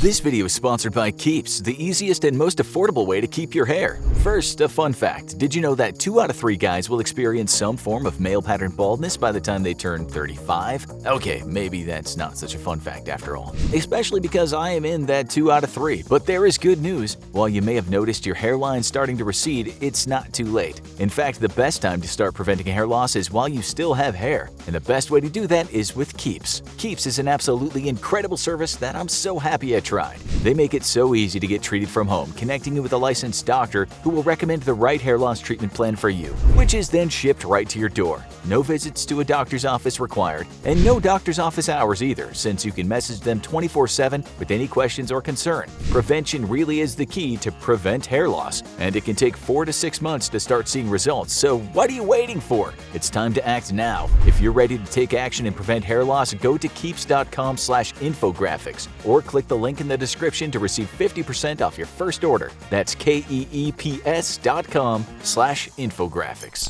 This video is sponsored by Keeps, the easiest and most affordable way to keep your hair. First, a fun fact. Did you know that 2 out of 3 guys will experience some form of male pattern baldness by the time they turn 35? Okay, maybe that's not such a fun fact after all. Especially because I am in that 2 out of 3. But there is good news. While you may have noticed your hairline starting to recede, it's not too late. In fact, the best time to start preventing hair loss is while you still have hair. And the best way to do that is with Keeps. Keeps is an absolutely incredible service that I'm so happy I tried. They make it so easy to get treated from home, connecting you with a licensed doctor who will recommend the right hair loss treatment plan for you, which is then shipped right to your door. No visits to a doctor's office required, and no doctor's office hours either, since you can message them 24/7 with any questions or concern. Prevention really is the key to prevent hair loss, and it can take 4 to 6 months to start seeing results, so what are you waiting for? It's time to act now. If you're ready to take action and prevent hair loss, go to keeps.com/infographics or click the link in the description to receive 50% off your first order. That's keeps.com/infographics.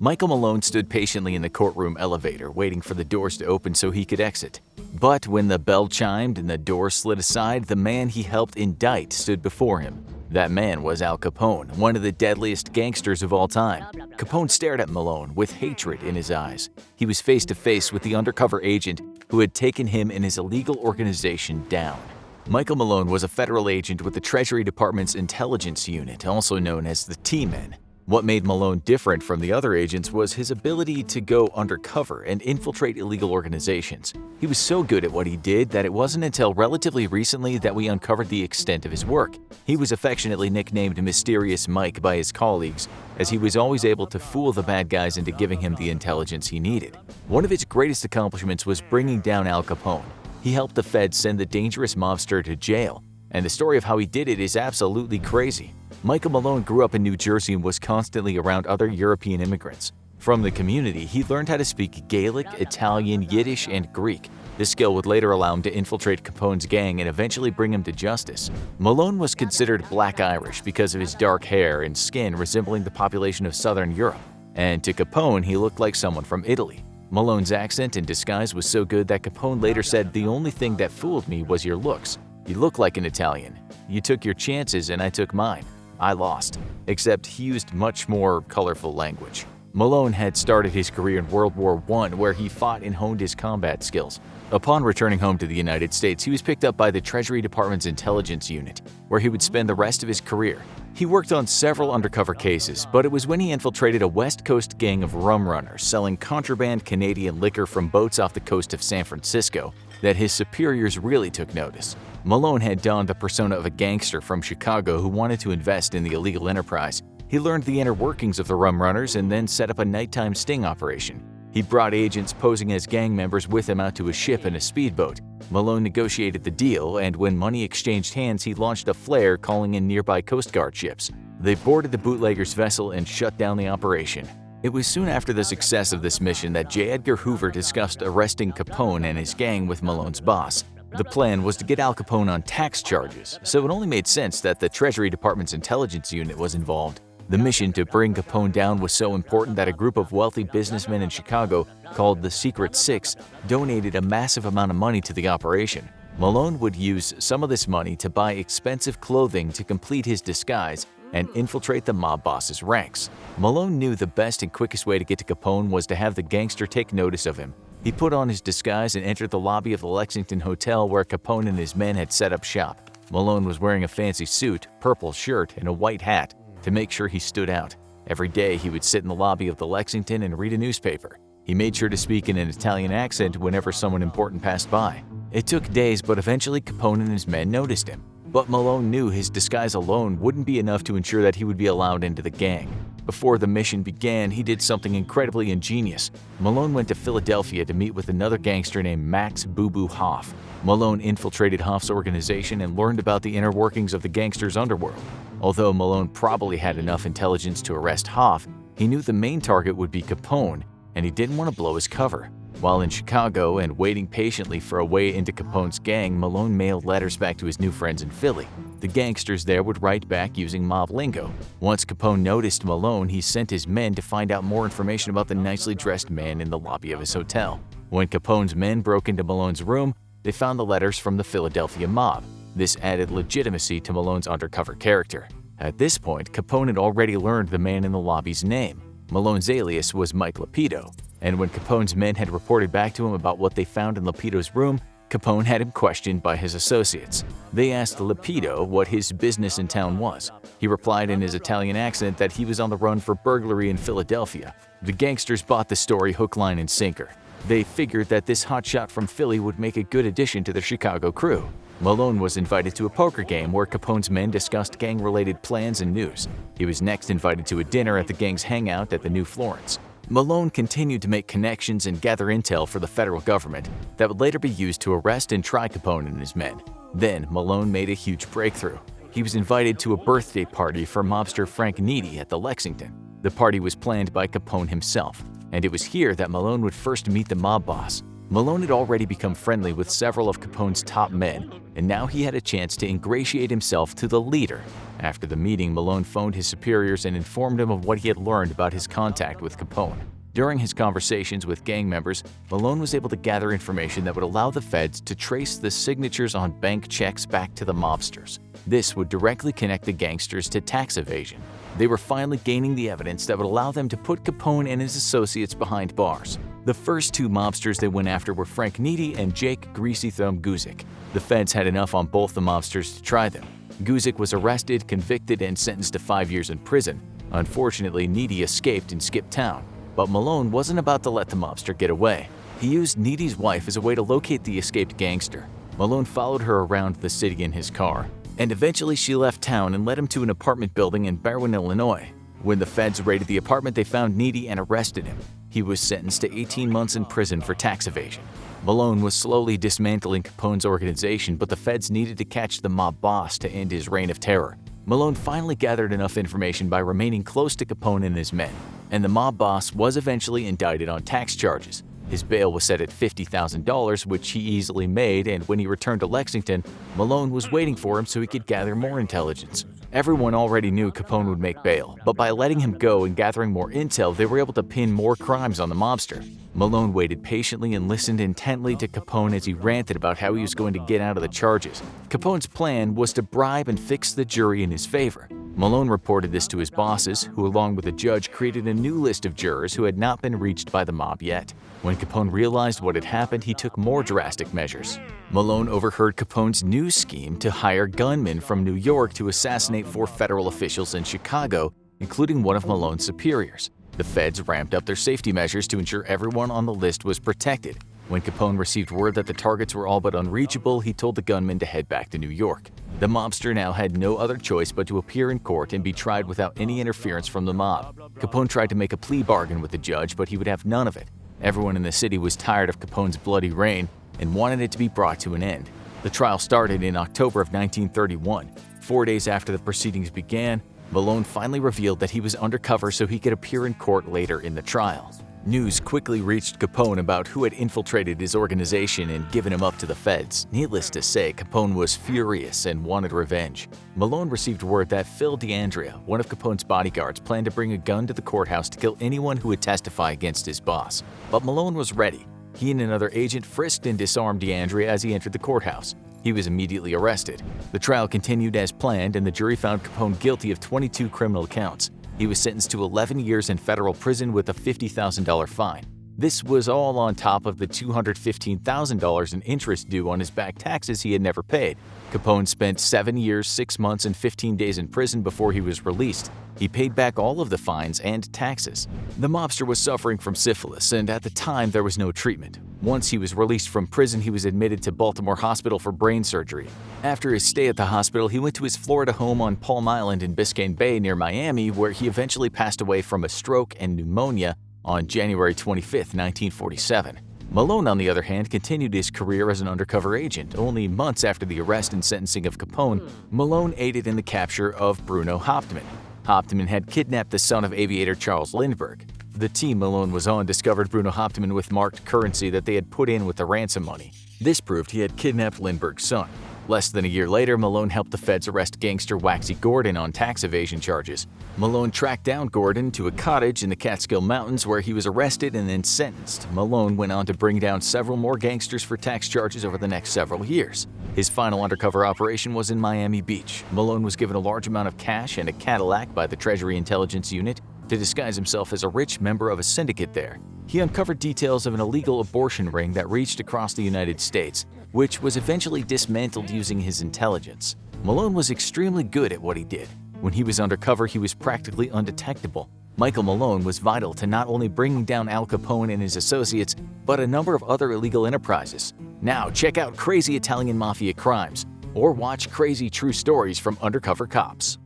Michael Malone stood patiently in the courtroom elevator, waiting for the doors to open so he could exit. But when the bell chimed and the door slid aside, the man he helped indict stood before him. That man was Al Capone, one of the deadliest gangsters of all time. Capone stared at Malone with hatred in his eyes. He was face to face with the undercover agent who had taken him and his illegal organization down. Michael Malone was a federal agent with the Treasury Department's intelligence unit, also known as the T-Men. What made Malone different from the other agents was his ability to go undercover and infiltrate illegal organizations. He was so good at what he did that it wasn't until relatively recently that we uncovered the extent of his work. He was affectionately nicknamed Mysterious Mike by his colleagues, as he was always able to fool the bad guys into giving him the intelligence he needed. One of his greatest accomplishments was bringing down Al Capone. He helped the feds send the dangerous mobster to jail, and the story of how he did it is absolutely crazy. Michael Malone grew up in New Jersey and was constantly around other European immigrants. From the community, he learned how to speak Gaelic, Italian, Yiddish, and Greek. This skill would later allow him to infiltrate Capone's gang and eventually bring him to justice. Malone was considered Black Irish because of his dark hair and skin resembling the population of Southern Europe. And to Capone, he looked like someone from Italy. Malone's accent and disguise was so good that Capone later said, "The only thing that fooled me was your looks. You look like an Italian. You took your chances and I took mine. I lost." Except he used much more colorful language. Malone had started his career in World War I, where he fought and honed his combat skills. Upon returning home to the United States, he was picked up by the Treasury Department's intelligence unit, where he would spend the rest of his career. He worked on several undercover cases, but it was when he infiltrated a West Coast gang of rum runners selling contraband Canadian liquor from boats off the coast of San Francisco that his superiors really took notice. Malone had donned the persona of a gangster from Chicago who wanted to invest in the illegal enterprise. He learned the inner workings of the rum runners and then set up a nighttime sting operation. He brought agents posing as gang members with him out to a ship in a speedboat. Malone negotiated the deal, and when money exchanged hands, he launched a flare calling in nearby Coast Guard ships. They boarded the bootlegger's vessel and shut down the operation. It was soon after the success of this mission that J. Edgar Hoover discussed arresting Capone and his gang with Malone's boss. The plan was to get Al Capone on tax charges, so it only made sense that the Treasury Department's intelligence unit was involved. The mission to bring Capone down was so important that a group of wealthy businessmen in Chicago, called the Secret Six, donated a massive amount of money to the operation. Malone would use some of this money to buy expensive clothing to complete his disguise and infiltrate the mob boss's ranks. Malone knew the best and quickest way to get to Capone was to have the gangster take notice of him. He put on his disguise and entered the lobby of the Lexington Hotel where Capone and his men had set up shop. Malone was wearing a fancy suit, purple shirt, and a white hat to make sure he stood out. Every day he would sit in the lobby of the Lexington and read a newspaper. He made sure to speak in an Italian accent whenever someone important passed by. It took days, but eventually Capone and his men noticed him. But Malone knew his disguise alone wouldn't be enough to ensure that he would be allowed into the gang. Before the mission began, he did something incredibly ingenious. Malone went to Philadelphia to meet with another gangster named Max "Boo Boo" Hoff. Malone infiltrated Hoff's organization and learned about the inner workings of the gangster's underworld. Although Malone probably had enough intelligence to arrest Hoff, he knew the main target would be Capone, and he didn't want to blow his cover. While in Chicago and waiting patiently for a way into Capone's gang, Malone mailed letters back to his new friends in Philly. The gangsters there would write back using mob lingo. Once Capone noticed Malone, he sent his men to find out more information about the nicely dressed man in the lobby of his hotel. When Capone's men broke into Malone's room, they found the letters from the Philadelphia mob. This added legitimacy to Malone's undercover character. At this point, Capone had already learned the man in the lobby's name. Malone's alias was Mike Lapido, and when Capone's men had reported back to him about what they found in Lapido's room, Capone had him questioned by his associates. They asked Lapido what his business in town was. He replied in his Italian accent that he was on the run for burglary in Philadelphia. The gangsters bought the story hook, line, and sinker. They figured that this hotshot from Philly would make a good addition to the Chicago crew. Malone was invited to a poker game where Capone's men discussed gang-related plans and news. He was next invited to a dinner at the gang's hangout at the New Florence. Malone continued to make connections and gather intel for the federal government that would later be used to arrest and try Capone and his men. Then, Malone made a huge breakthrough. He was invited to a birthday party for mobster Frank Nitti at the Lexington. The party was planned by Capone himself, and it was here that Malone would first meet the mob boss. Malone had already become friendly with several of Capone's top men, and now he had a chance to ingratiate himself to the leader. After the meeting, Malone phoned his superiors and informed them of what he had learned about his contact with Capone. During his conversations with gang members, Malone was able to gather information that would allow the feds to trace the signatures on bank checks back to the mobsters. This would directly connect the gangsters to tax evasion. They were finally gaining the evidence that would allow them to put Capone and his associates behind bars. The first two mobsters they went after were Frank Nitti and Jake Greasy Thumb Guzik. The feds had enough on both the mobsters to try them. Guzik was arrested, convicted, and sentenced to 5 years in prison. Unfortunately, Nitti escaped and skipped town. But Malone wasn't about to let the mobster get away. He used Nitti's wife as a way to locate the escaped gangster. Malone followed her around the city in his car, and eventually she left town and led him to an apartment building in Berwyn, Illinois. When the feds raided the apartment, they found Nitti and arrested him. He was sentenced to 18 months in prison for tax evasion. Malone was slowly dismantling Capone's organization, but the feds needed to catch the mob boss to end his reign of terror. Malone finally gathered enough information by remaining close to Capone and his men, and the mob boss was eventually indicted on tax charges. His bail was set at $50,000, which he easily made, and when he returned to Lexington, Malone was waiting for him so he could gather more intelligence. Everyone already knew Capone would make bail, but by letting him go and gathering more intel, they were able to pin more crimes on the mobster. Malone waited patiently and listened intently to Capone as he ranted about how he was going to get out of the charges. Capone's plan was to bribe and fix the jury in his favor. Malone reported this to his bosses, who along with a judge created a new list of jurors who had not been reached by the mob yet. When Capone realized what had happened, he took more drastic measures. Malone overheard Capone's new scheme to hire gunmen from New York to assassinate 4 federal officials in Chicago, including one of Malone's superiors. The feds ramped up their safety measures to ensure everyone on the list was protected. When Capone received word that the targets were all but unreachable, he told the gunmen to head back to New York. The mobster now had no other choice but to appear in court and be tried without any interference from the mob. Capone tried to make a plea bargain with the judge, but he would have none of it. Everyone in the city was tired of Capone's bloody reign and wanted it to be brought to an end. The trial started in October of 1931. 4 days after the proceedings began, Malone finally revealed that he was undercover so he could appear in court later in the trial. News quickly reached Capone about who had infiltrated his organization and given him up to the feds. Needless to say, Capone was furious and wanted revenge. Malone received word that Phil DeAndrea, one of Capone's bodyguards, planned to bring a gun to the courthouse to kill anyone who would testify against his boss. But Malone was ready. He and another agent frisked and disarmed DeAndrea as he entered the courthouse. He was immediately arrested. The trial continued as planned, and the jury found Capone guilty of 22 criminal counts. He was sentenced to 11 years in federal prison with a $50,000 fine. This was all on top of the $215,000 in interest due on his back taxes he had never paid. Capone spent 7 years, 6 months, and 15 days in prison before he was released. He paid back all of the fines and taxes. The mobster was suffering from syphilis, and at the time there was no treatment. Once he was released from prison, he was admitted to Baltimore Hospital for brain surgery. After his stay at the hospital, he went to his Florida home on Palm Island in Biscayne Bay near Miami, where he eventually passed away from a stroke and pneumonia on January 25, 1947. Malone, on the other hand, continued his career as an undercover agent. Only months after the arrest and sentencing of Capone, Malone aided in the capture of Bruno Hauptmann. Hauptmann had kidnapped the son of aviator Charles Lindbergh. The team Malone was on discovered Bruno Hauptmann with marked currency that they had put in with the ransom money. This proved he had kidnapped Lindbergh's son. Less than a year later, Malone helped the feds arrest gangster Waxy Gordon on tax evasion charges. Malone tracked down Gordon to a cottage in the Catskill Mountains where he was arrested and then sentenced. Malone went on to bring down several more gangsters for tax charges over the next several years. His final undercover operation was in Miami Beach. Malone was given a large amount of cash and a Cadillac by the Treasury Intelligence Unit to disguise himself as a rich member of a syndicate there. He uncovered details of an illegal abortion ring that reached across the United States, which was eventually dismantled using his intelligence. Malone was extremely good at what he did. When he was undercover, he was practically undetectable. Michael Malone was vital to not only bringing down Al Capone and his associates, but a number of other illegal enterprises. Now check out Crazy Italian Mafia Crimes, or watch Crazy True Stories from Undercover Cops.